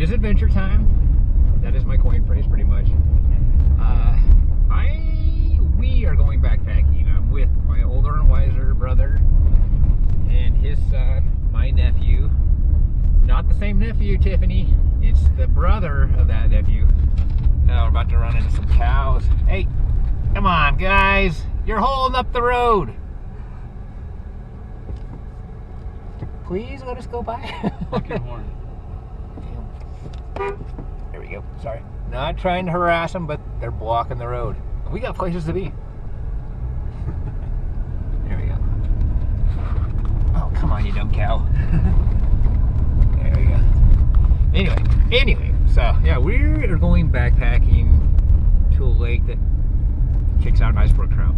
It is adventure time. That is my coin phrase, pretty much. We are going backpacking. I'm with my older and wiser brother and his son, my nephew. Not the same nephew, Tiffany. It's the brother of that nephew. Now we're about to run into some cows. Hey, come on, guys. You're holding up the road. Please let us go by. Fuck your horn. There we go. Sorry. Not trying to harass them, but they're blocking the road. We got places to be. There we go. Oh, come on, you dumb cow. There we go. Anyway, so yeah, we're going backpacking to a lake that kicks out nice brook trout.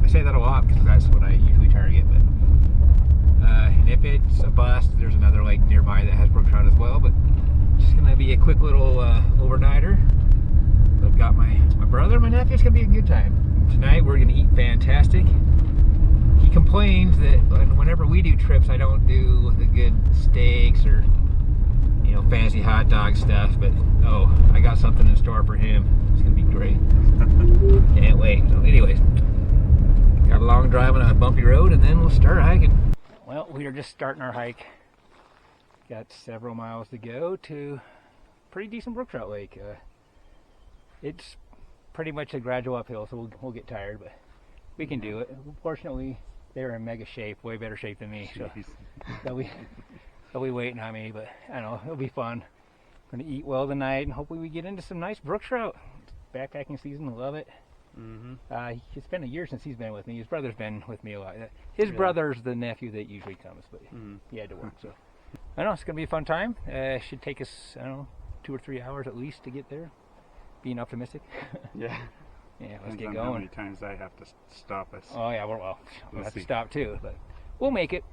I say that a lot because that's what I usually target, but and if it's a bust, there's another lake nearby that has brook trout as well, but just gonna be a quick little overnighter. I've got my brother, my nephew. It's gonna be a good time. Tonight we're gonna eat fantastic. He complains that whenever we do trips, I don't do the good steaks or, you know, fancy hot dog stuff, but oh, I got something in store for him. It's gonna be great. Can't wait. So anyways, got a long drive on a bumpy road, and then we'll start hiking. Well, we are just starting our hike. Got several miles to go to a pretty decent brook trout lake. It's pretty much a gradual uphill, so we'll get tired, but we can do it. Fortunately, they're in mega shape, way better shape than me, so they'll be waiting on me, but I know, it'll be fun. We're gonna eat well tonight, and hopefully we get into some nice brook trout. It's backpacking season, love it. It's been a year since he's been with me. His brother's been with me a lot. His brother's the nephew that usually comes, but he had to work, so. I know, it's gonna be a fun time. It should take us, I don't know, 2 or 3 hours at least to get there. Being optimistic. Yeah. Yeah, let's get going. How many times I have to stop us. Oh yeah, well, we'll have to stop too, but we'll make it.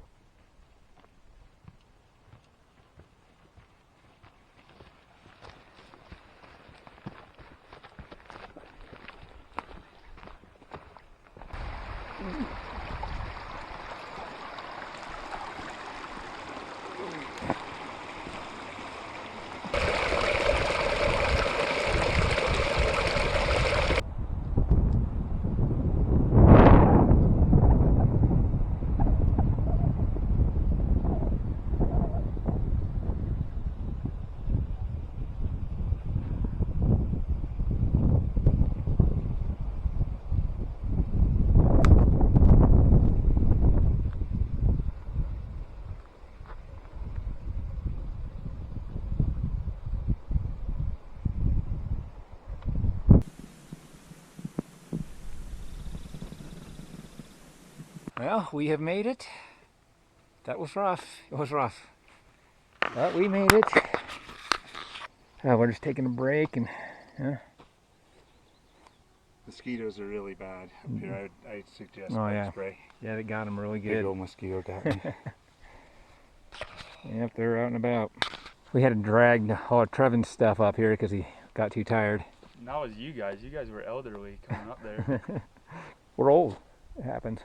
Well, we have made it. That was rough. It was rough. But we made it. We're just taking a break and Mosquitoes are really bad up here. I suggest bug spray. Yeah, they got them really good. Big old mosquito got me. Yep, they're out and about. We had to drag all of Trevin's stuff up here because he got too tired. And that was you guys. You guys were elderly coming up there. We're old. It happens.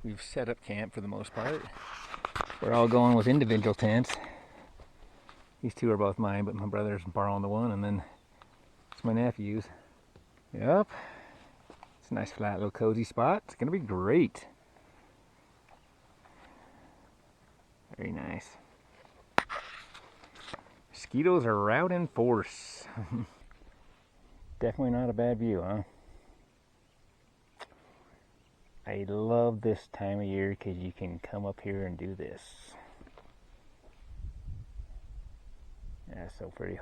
We've set up camp for the most part. We're all going with individual tents. These two are both mine, but my brother's borrowing the one, and then it's my nephew's. Yep. It's a nice flat little cozy spot. It's gonna be great. Very nice. Mosquitoes are out in force. Definitely not a bad view, huh? I love this time of year because you can come up here and do this. Yeah, so pretty.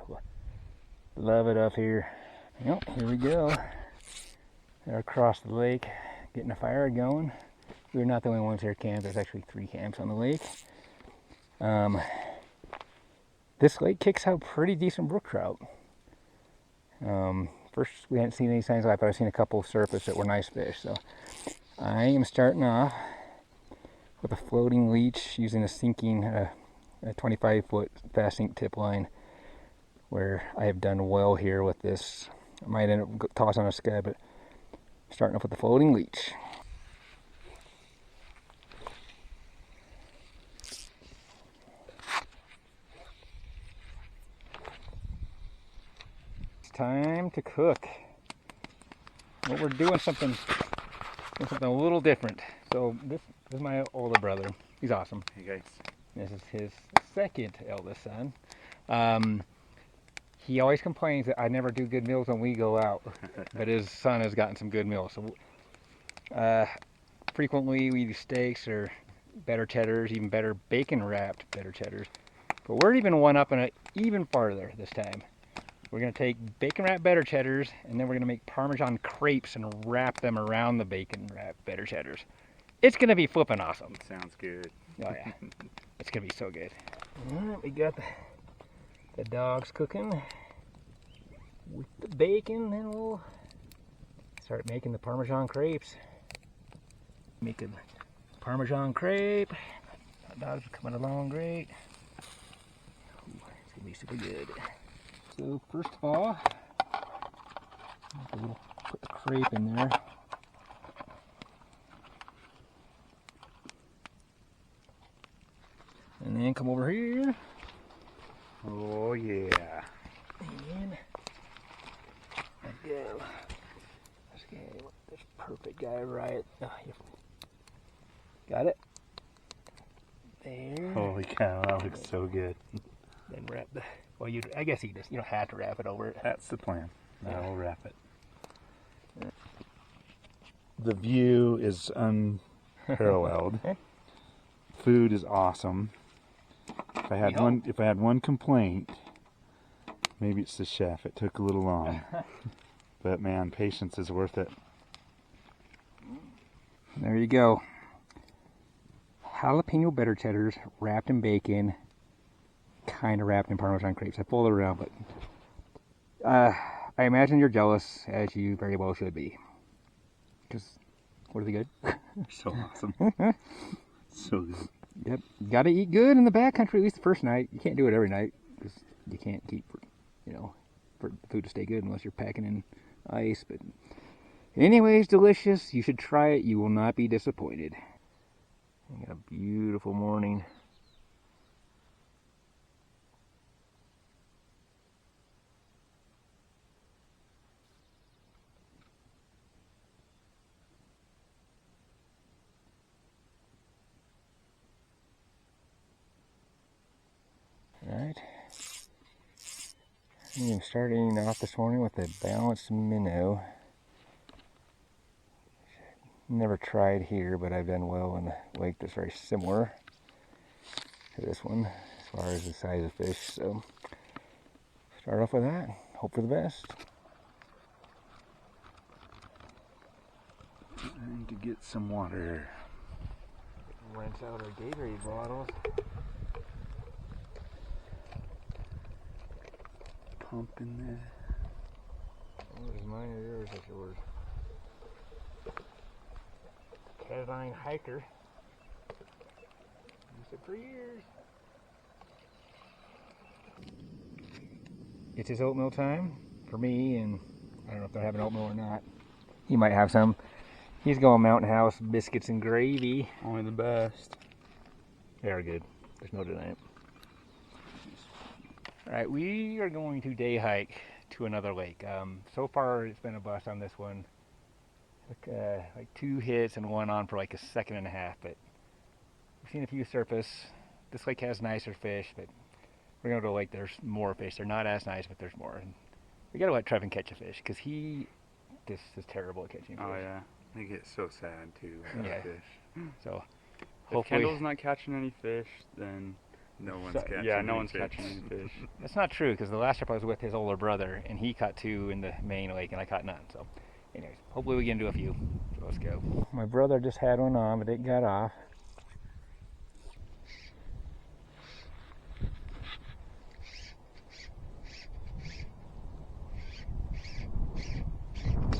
Love it up here. Yep, here we go. They're across the lake, getting a fire going. We're not the only ones here camped. There's actually 3 camps on the lake. This lake kicks out pretty decent brook trout. First, we hadn't seen any signs of life, but I've seen a couple surface that were nice fish. So I am starting off with a floating leech using a sinking, a 25-foot fast sink tip line, where I have done well here with this. I might end up tossing on a scud, but starting off with the floating leech. it's time to cook. Well, we're doing something a little different. So this is my older brother. He's awesome. Hey guys. This is his second eldest son. He always complains that I never do good meals when we go out, but his son has gotten some good meals. So frequently we do steaks or better cheddars, even better bacon wrapped better cheddars. But we're even one up in it even farther this time. We're going to take bacon wrapped better cheddars, and then we're going to make Parmesan crepes and wrap them around the bacon wrapped better cheddars. It's going to be flipping awesome. Sounds good. Oh yeah, it's going to be so good. Alright, we got the dogs cooking with the bacon, then we'll start making the Parmesan crepes. Make a Parmesan crepe. The dogs are coming along great. Ooh, it's going to be super good. So first of all, put the crepe in there. And then come over here. Oh yeah. And let go. Let's get this perfect guy right. Oh, got it? There. Holy cow, that looks so good. Then wrap the, well, I guess you don't have to wrap it over it. That's the plan. Now we'll wrap it. The view is unparalleled. Food is awesome. If I had one complaint, maybe it's the chef. It took a little long. But man, patience is worth it. There you go. Jalapeno better cheddars wrapped in bacon, kind of wrapped in Parmesan crepes. I pulled it around, but I imagine you're jealous, as you very well should be. Because, what are they good? So awesome. So good. Yep, got to eat good in the backcountry, at least the first night. You can't do it every night, because you can't keep, for the food to stay good unless you're packing in ice. But anyways, delicious. You should try it. You will not be disappointed. We got a beautiful morning. Alright, I'm starting off this morning with a balanced minnow. Never tried here, but I've done well in a lake that's very similar to this one as far as the size of fish. So start off with that, hope for the best. I need to get some water. Rinse out our Gatorade bottles. Pump in there. Oh, is mine or yours? That's yours. Canine hiker. Used it for years. It's his oatmeal time for me, and I don't know if they're having oatmeal or not. He might have some. He's going Mountain House biscuits and gravy. Only the best. Very good. There's no denying it. Alright, we are going to day hike to another lake. So far it's been a bust on this one. Like 2 hits and one on for like a second and a half, but we've seen a few surface. This lake has nicer fish, but we're going to go to a lake there's more fish. They're not as nice, but there's more. And we got to let Trevin catch a fish, because he just is terrible at catching fish. Oh yeah. They get so sad too. Yeah. Fish. So If hopefully Kendall's not catching any fish, then No one's catching. yeah, no any one's fish. catching any fish. that's not true, because the last trip I was with his older brother, and he caught 2 in the main lake, and I caught none. So anyways, hopefully we can do a few. So let's go. My brother just had one on, but it got off.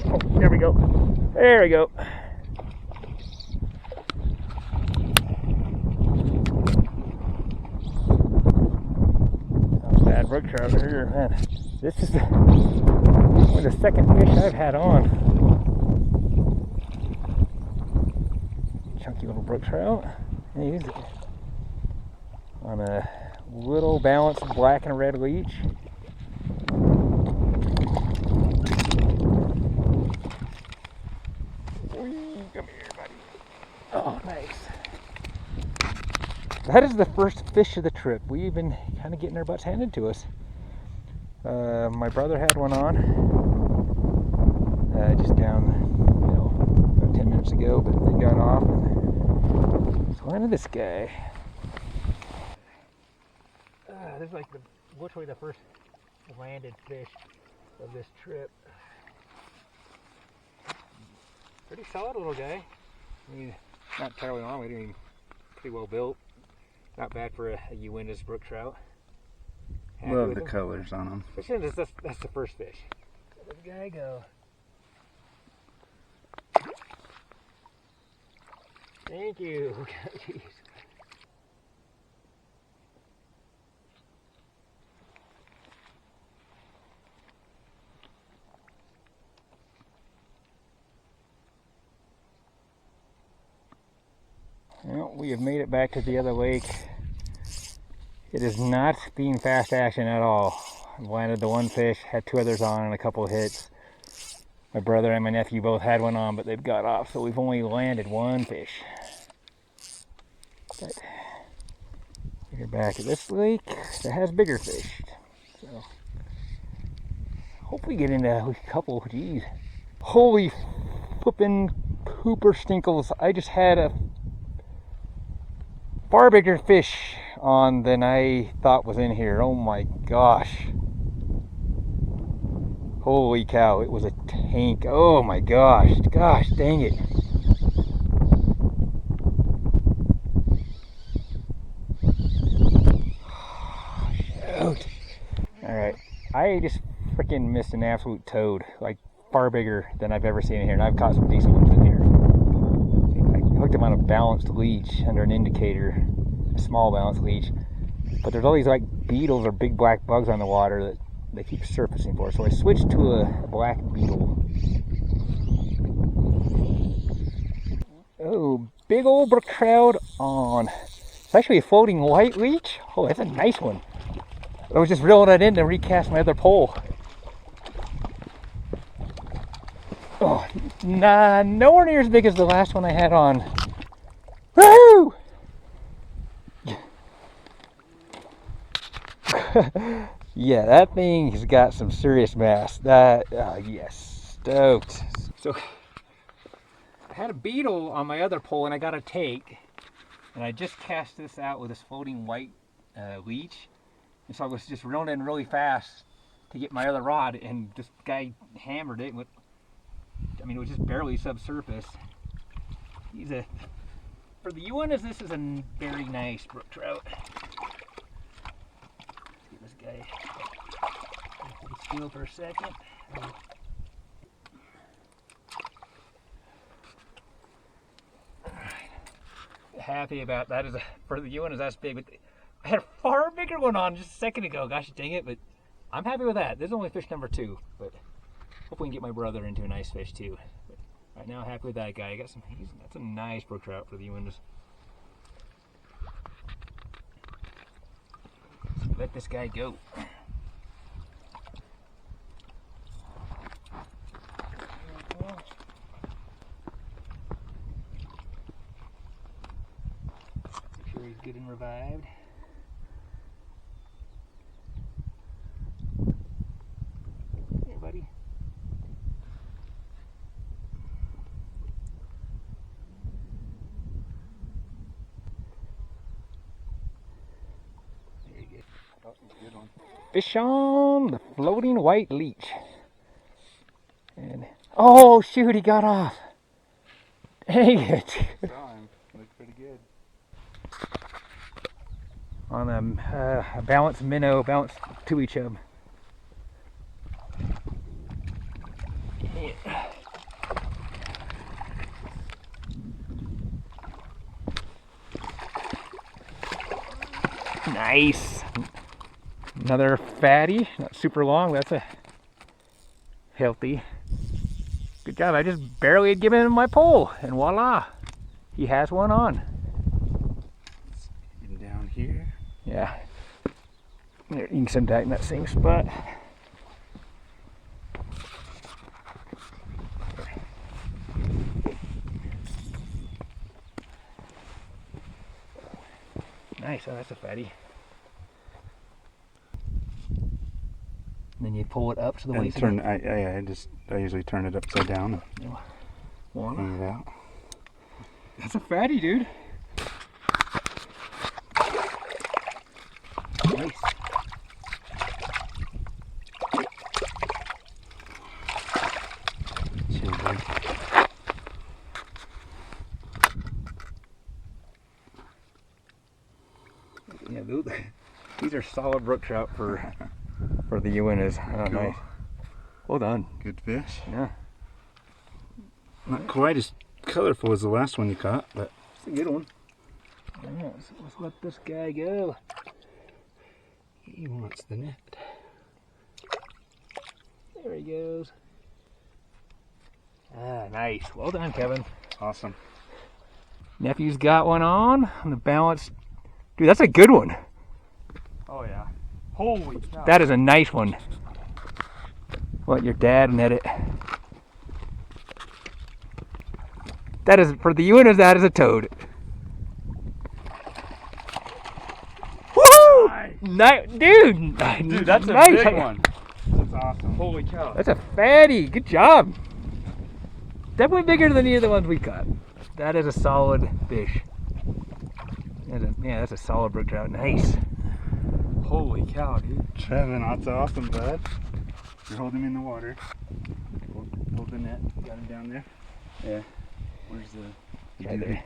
Oh, there we go. There we go. Bad brook trout here, man. This is the second fish I've had on. Chunky little brook trout. He's on a little balanced black and red leech. Oh, nice. That is the first fish of the trip. We've been kind of getting our butts handed to us. My brother had one on just down, about 10 minutes ago, but they got off and so landed this guy. This is like literally the first landed fish of this trip. Pretty solid little guy. I mean, not terribly long, I mean, pretty well built. Not bad for a Uintas brook trout. Happy Love with the him. colors on them. Especially that's the first fish. Let the guy go. Thank you. Jeez. Well, we have made it back to the other lake. It is not being fast action at all. I landed the one fish, had two others on and a couple of hits. My brother and my nephew both had one on, but they've got off, so we've only landed one fish. But we're back at this lake that has bigger fish. So hopefully get into a couple. Geez. Holy flippin' Cooper stinkles. I just had a far bigger fish on than I thought was in here. Oh my gosh. Holy cow, it was a tank. Oh my gosh. Gosh dang it. Shoot. Alright. I just freaking missed an absolute toad. Like far bigger than I've ever seen in here. And I've caught some decent ones in here. I hooked him on a balanced leech under an indicator. A small balanced leech. But there's all these like beetles or big black bugs on the water that they keep surfacing for. So I switched to a black beetle. Oh, big old brook trout on. It's actually a floating white leech. Oh, that's a nice one. I was just reeling it in to recast my other pole. Oh, nah, nowhere near as big as the last one I had on. Woo! Yeah, that thing has got some serious mass. That, yes, stoked. So, I had a beetle on my other pole and I got a take. And I just cast this out with this floating white leech. And so I was just reeling in really fast to get my other rod, and this guy hammered it with, I mean, it was just barely subsurface. For the Uintas, this is a very nice brook trout. Let's get this guy still for a second. Alright. Happy about that. For the Uintas, that's big, but I had a far bigger one on just a second ago. Gosh dang it, but I'm happy with that. This is only fish number 2, but hopefully we can get my brother into a nice fish too. But right now, happy with that guy. That's a nice brook trout for the Uintas. Let this guy go. Make sure he's good and revived. Here, buddy. Good one. Fish on the floating white leech. And oh shoot, he got off. Dang it. Saw him. Looked pretty good. On a balanced minnow, balanced tui chub. Yeah. Nice. Another fatty, not super long, but that's a healthy. Good job, I just barely had given him my pole, and voila, he has one on. And down here. Yeah, there, you can set that in that same spot. nice. Oh, that's a fatty. And then you pull it up to the And waist. turn. I usually turn it upside down and hang it out. That's a fatty, dude. Nice. Chill, bud. Yeah, these are solid brook trout for the Uintas. Oh, Cool. nice. Well done. Good fish. Yeah, Not quite as colorful as the last one you caught, but it's a good one. Yeah, so let's let this guy go. he wants the net. There he goes. Ah, nice. Well done, Kevin. Awesome. Nephew's got one on the balance. Dude, that's a good one. Oh yeah. Holy cow. That is a nice one. What, your dad net it? That is, for the Uintas, that is a toad. Woohoo! Dude, Dude, that's a nice. big one. That's awesome. Holy cow. That's a fatty. Good job. Definitely bigger than any of the ones we caught. That is a solid fish. Yeah, that's a solid brook trout. Nice. Holy cow, dude. Trevin, that's awesome, bud. You're holding him in the water. Hold the net. Got him down there. Yeah. Where's the... Right there.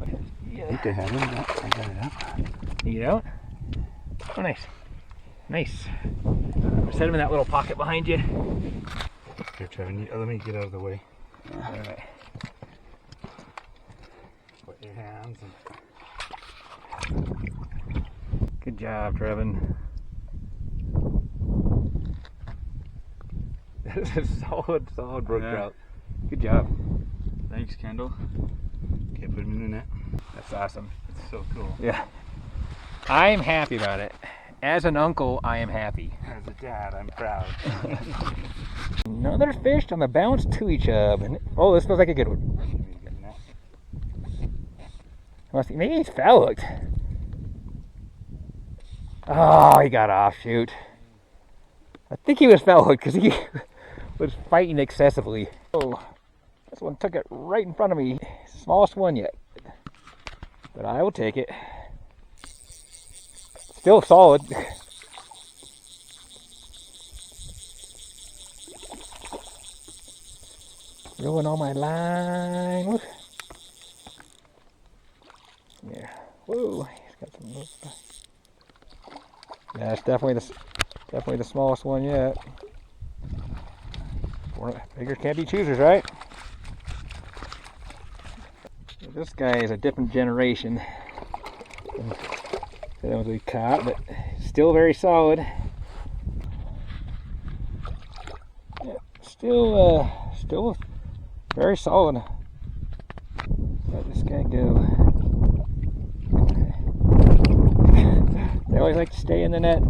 I think I had him. I got it out. You know? Oh, nice. Nice. Set him in that little pocket behind you. Here, Trevin. Let me get out of the way. All right. Put your hands. Good job, Trevin. This is solid brook Yeah. trout. Good job. Thanks, Kendall. Okay, put him in the net. That's awesome. It's so cool. Yeah. I'm happy about it. As an uncle, I am happy. As a dad, I'm proud. Another fish on the bounce to each other. Oh, this feels like a good one. Give me a good net. Maybe he's foul hooked. Oh, he got off. Shoot. I think he was foul hooked because he was fighting excessively. Oh, this one took it right in front of me. Smallest one yet. But I will take it. Still solid. Ruin all my line. Woo. Yeah. Whoa. He's got some rope. Yeah, it's definitely the smallest one yet. Bigger can't be choosers, right? This guy is a different generation than the ones we caught, but still very solid. Yeah, still very solid. Let this guy go. They always like to stay in the net.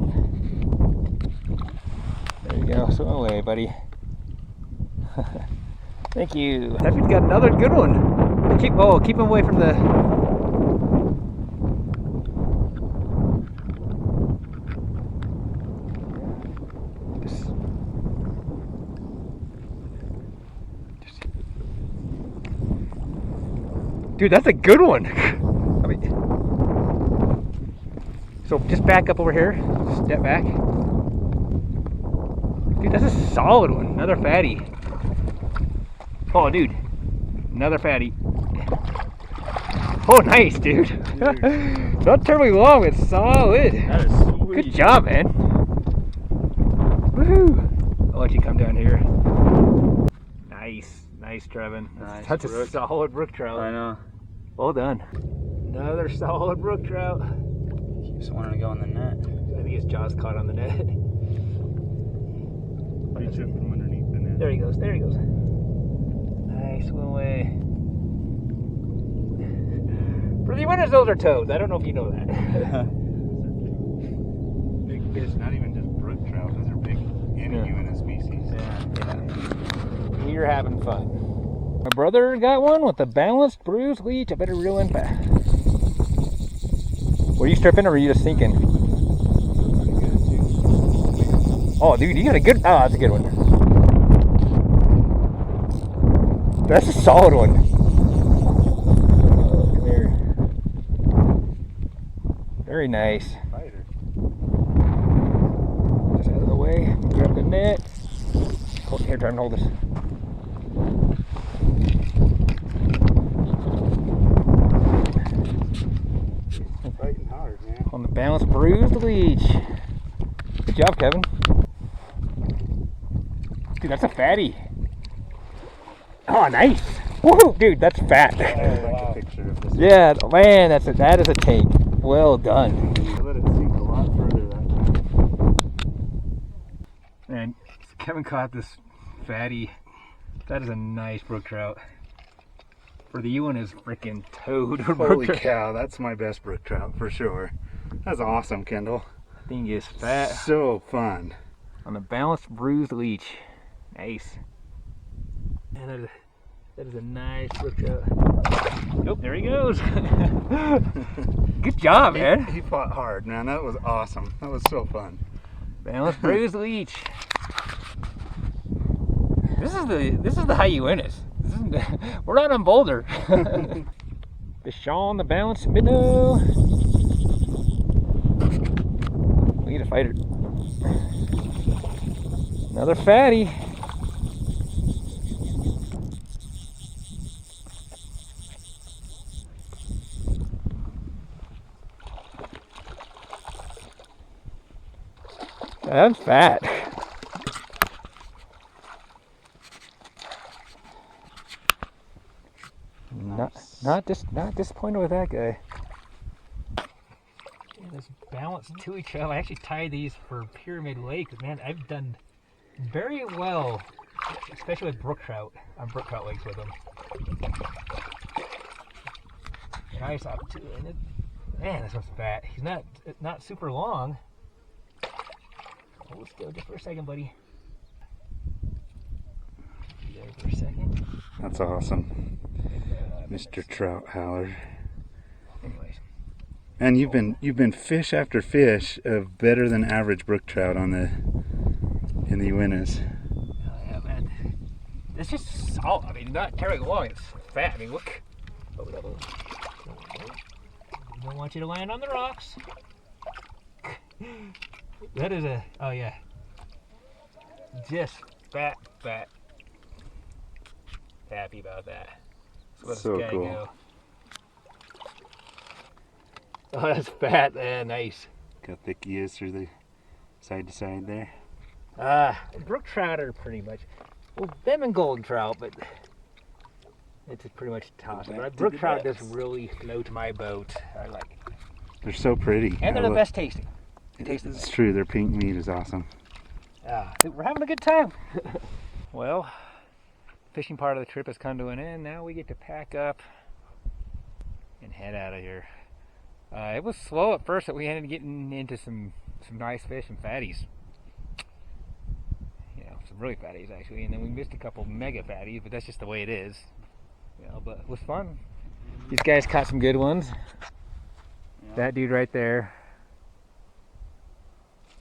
There you go. Swim away, buddy. Thank you. Nephew's got another good one. Keep him away from the. Dude, that's a good one. I mean, so just back up over here. Step back. Dude, that's a solid one. Another fatty. Oh, dude. Another fatty. Oh, nice, dude. Not terribly long, but solid. That is sweet. Good job, man. Woohoo. I'll let you come down here. Nice. Nice, Trevin. Nice, That's brook. a solid brook trout. I know. Well done. Another solid brook trout. Keeps wanting to go in the net. I think his jaw's caught on the net. Reach up from underneath the net. There he goes. There he goes. Nice, swim away. For the winners, those are toads. I don't know if you know that. Big fish, not even just brook trout. Those are big any Uinta species. Yeah. We're having fun. My brother got one with a balanced bruised leech. I better reel in fast. Were you stripping or were you just sinking? Oh, dude, you got a good. Oh, that's a good one. That's a solid one. Come here. Very nice. Fighter. Just out of the way. Grab the net. Here, try and hold this. Fighting hard, man. On the balance, bruised leech. Good job, Kevin. Dude, that's a fatty. Oh, nice. Woohoo, dude, that's fat. I like a picture of this. Yeah, man, that is a tank. Well done. I let it sink a lot further that time. Man, Kevin caught this fatty. That is a nice brook trout. For the Ewan is freaking toad. Holy cow, that's my best brook trout for sure. That's awesome, Kendall. Thing is fat. So fun. On the balanced bruised leech. Nice. Man, that is a nice brook trout. Nope, there he goes. Good job, man. He fought hard, man. That was awesome. That was so fun. Balanced bruised leech. This is the High Uintas. We're not on Boulder. Fish on the balance minnow. We need a fighter. Another fatty. That's fat. Not disappointed with that guy. Yeah, this balance to each other. I actually tie these for Pyramid Lake. Man, I've done very well, especially with brook trout on brook trout lakes with them. Nice up too, and it, man, this one's fat. He's not super long. Hold still just for a second, buddy. Be there for a second. That's awesome. Mr. Trout Howler. Anyways. And you've been fish after fish of better than average brook trout in the Uintas. Oh yeah, man. It's just salt. I mean, not terribly long. It's fat. I mean, look. Oh, no. Don't want you to land on the rocks. That is a, oh yeah. Just fat. Happy about that. Let's So guy cool. go. Oh, that's fat, man. Nice. Look how thick he is through the side to side there. Brook trout are pretty much, well, them and golden trout, but it's pretty much toss. back But to brook the trout depths. just really float my boat. I like it. They're so pretty. And they're I the love- best tasting. It's true. Their pink meat is awesome. We're having a good time. Well, fishing part of the trip has come to an end. Now we get to pack up and head out of here. It was slow at first, but we ended up getting into some nice fish and fatties. You know, some really fatties actually, and then we missed a couple mega fatties, but that's just the way it is. You know, but it was fun. These guys caught some good ones. Yeah. That dude right there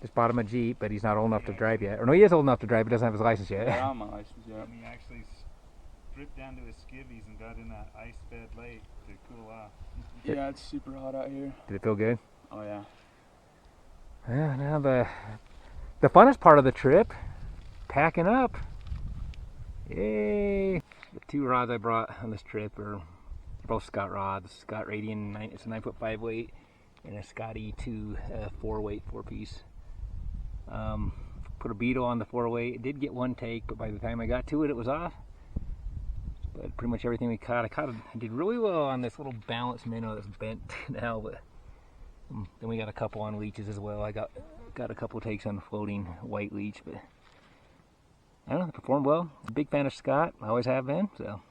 just bought him a Jeep, but he's not old enough to drive yet. Or no, he is old enough to drive, but doesn't have his license yet. Yeah, I'm on my license, yeah. He actually stripped down to his skivvies and got in that ice-fed lake to cool off. Yeah, it's super hot out here. Did it feel good? Oh yeah. Yeah, now the funnest part of the trip, packing up. Yay! The two rods I brought on this trip are both Scott rods. Scott Radian, it's a 9'5" weight, and a Scott E2 4-weight 4-piece. Put a beetle on the 4-weight. It did get one take, but by the time I got to it, it was off. But pretty much everything we caught, I did really well on this little balance minnow that's bent now. But then we got a couple on leeches as well. I got a couple takes on the floating white leech, but I don't know, it performed well. Big fan of Scott, I always have been. So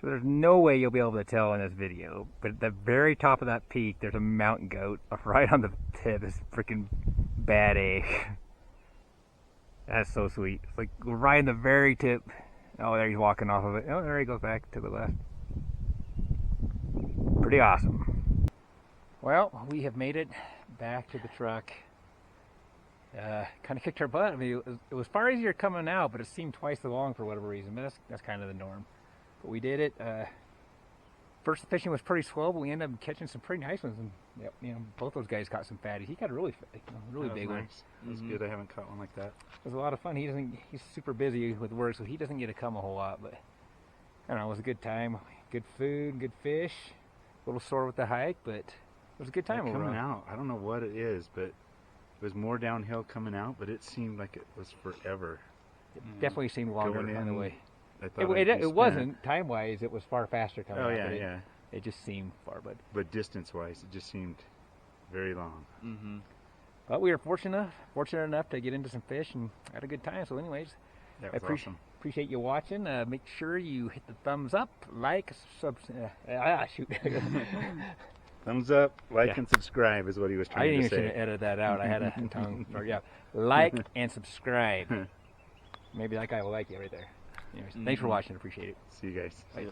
there's no way you'll be able to tell in this video, but at the very top of that peak, there's a mountain goat right on the tip. This freaking bad egg. That's so sweet. It's like right in the very tip. Oh, there he's walking off of it. Oh, there he goes back to the left. Pretty awesome. Well, we have made it back to the truck. Kind of kicked our butt. I mean, it was far easier coming out, but it seemed twice as long for whatever reason. But that's kind of the norm. But we did it. First fishing was pretty slow, but we ended up catching some pretty nice ones. And both those guys caught some fatties. He got a really big one. Nice. That's good. I haven't caught one like that. It was a lot of fun. He's super busy with work, so he doesn't get to come a whole lot. But I don't know. It was a good time. Good food, good fish. A little sore with the hike, but it was a good time overall. Coming out, I don't know what it is, but it was more downhill coming out, but it seemed like it was forever. It definitely seemed longer on the way. I thought It wasn't time-wise. It was far faster coming out. Oh yeah, yeah. It just seemed far, but distance-wise, it just seemed very long. Mm-hmm. But we were fortunate enough to get into some fish and had a good time. So, anyways, That was awesome. Appreciate you watching. Make sure you hit the thumbs up, like, shoot. Thumbs up, like, and subscribe is what he was I trying didn't to even say. should have edited that out. I had a tongue. Yeah, like and subscribe. Maybe that guy will like you right there. Anyways, thanks for watching. Appreciate it. See you guys. Bye.